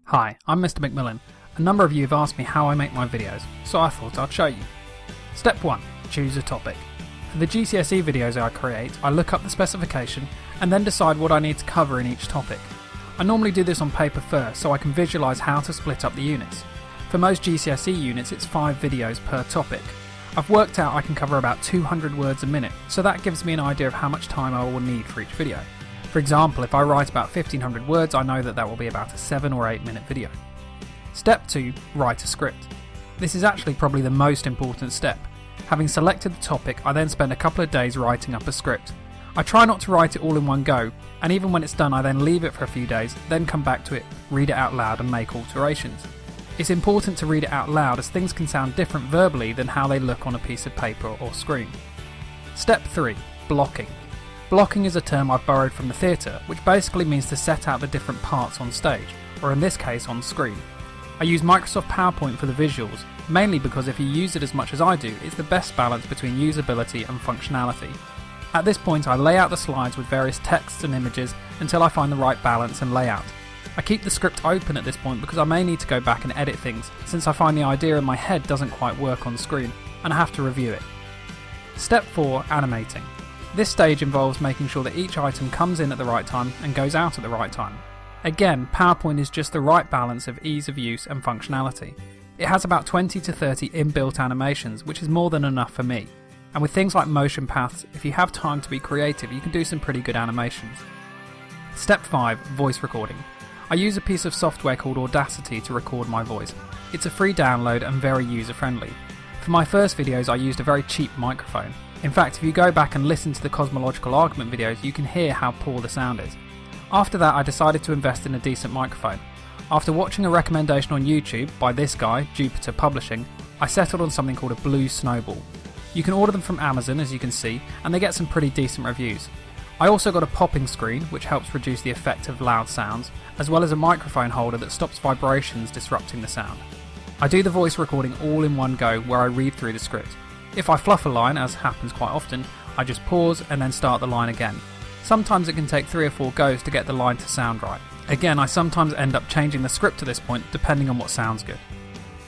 Hi, I'm Mr. McMillan. A number of you have asked me how I make my videos, so I thought I'd show you. Step 1. Choose a topic. For the GCSE videos I create, I look up the specification and then decide what I need to cover in each topic. I normally do this on paper first so I can visualise how to split up the units. For most GCSE units it's 5 videos per topic. I've worked out I can cover about 200 words a minute, so that gives me an idea of how much time I will need for each video. For example, if I write about 1500 words, I know that will be about a 7 or 8 minute video. Step 2. Write a script. This is actually probably the most important step. Having selected the topic, I then spend a couple of days writing up a script. I try not to write it all in one go, and even when it's done I then leave it for a few days, then come back to it, read it out loud and make alterations. It's important to read it out loud as things can sound different verbally than how they look on a piece of paper or screen. Step 3. Blocking. Blocking is a term I've borrowed from the theatre, which basically means to set out the different parts on stage, or in this case on screen. I use Microsoft PowerPoint for the visuals, mainly because if you use it as much as I do, it's the best balance between usability and functionality. At this point I lay out the slides with various texts and images until I find the right balance and layout. I keep the script open at this point because I may need to go back and edit things, since I find the idea in my head doesn't quite work on screen, and I have to review it. Step 4. Animating. This stage involves making sure that each item comes in at the right time and goes out at the right time. Again, PowerPoint is just the right balance of ease of use and functionality. It has about 20 to 30 inbuilt animations, which is more than enough for me. And with things like motion paths, if you have time to be creative, you can do some pretty good animations. Step 5. Voice recording. I use a piece of software called Audacity to record my voice. It's a free download and very user-friendly. For my first videos I used a very cheap microphone. In fact, if you go back and listen to the cosmological argument videos, you can hear how poor the sound is. After that I decided to invest in a decent microphone. After watching a recommendation on YouTube by this guy, Jupiter Publishing, I settled on something called a Blue Snowball. You can order them from Amazon, as you can see, and they get some pretty decent reviews. I also got a popping screen, which helps reduce the effect of loud sounds, as well as a microphone holder that stops vibrations disrupting the sound. I do the voice recording all in one go where I read through the script. If I fluff a line, as happens quite often, I just pause and then start the line again. Sometimes it can take 3 or 4 goes to get the line to sound right. Again, I sometimes end up changing the script at this point depending on what sounds good.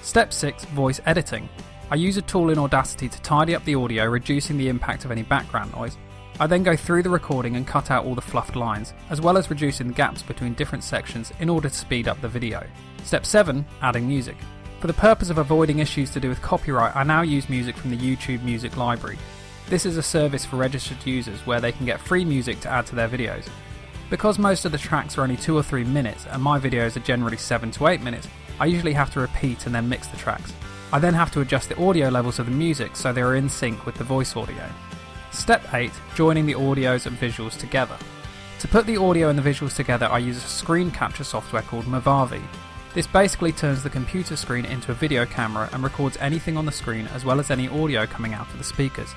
Step 6. Voice editing. I use a tool in Audacity to tidy up the audio, reducing the impact of any background noise. I then go through the recording and cut out all the fluffed lines, as well as reducing the gaps between different sections in order to speed up the video. Step 7. Adding music. For the purpose of avoiding issues to do with copyright, I now use music from the YouTube Music Library. This is a service for registered users where they can get free music to add to their videos. Because most of the tracks are only 2 or 3 minutes and my videos are generally 7 to 8 minutes, I usually have to repeat and then mix the tracks. I then have to adjust the audio levels of the music so they are in sync with the voice audio. Step 8. Joining the audios and visuals together. To put the audio and the visuals together I use a screen capture software called MrMcMillanREvis. This basically turns the computer screen into a video camera and records anything on the screen as well as any audio coming out of the speakers.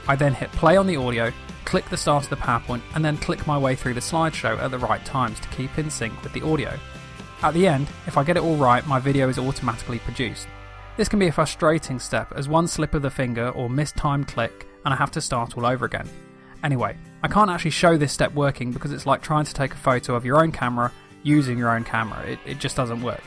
I then hit play on the audio, click the start of the PowerPoint and then click my way through the slideshow at the right times to keep in sync with the audio. At the end, if I get it all right, my video is automatically produced. This can be a frustrating step as one slip of the finger or mistimed click and I have to start all over again. Anyway, I can't actually show this step working because it's like trying to take a photo of your own camera using your own camera. It just doesn't work.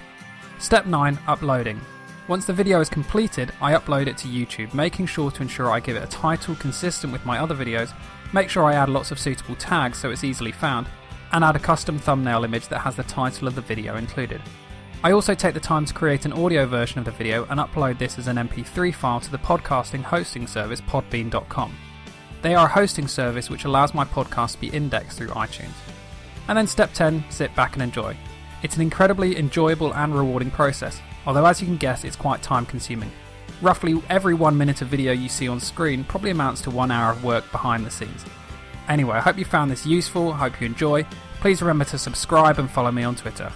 Step 9. Uploading. Once the video is completed, I upload it to YouTube, making sure to ensure I give it a title consistent with my other videos, make sure I add lots of suitable tags so it's easily found, and add a custom thumbnail image that has the title of the video included. I also take the time to create an audio version of the video and upload this as an MP3 file to the podcasting hosting service podbean.com. They are a hosting service which allows my podcast to be indexed through iTunes. And then step 10, sit back and enjoy. It's an incredibly enjoyable and rewarding process, although as you can guess it's quite time consuming. Roughly every 1 minute of video you see on screen probably amounts to 1 hour of work behind the scenes. Anyway, I hope you found this useful, I hope you enjoy. Please remember to subscribe and follow me on Twitter.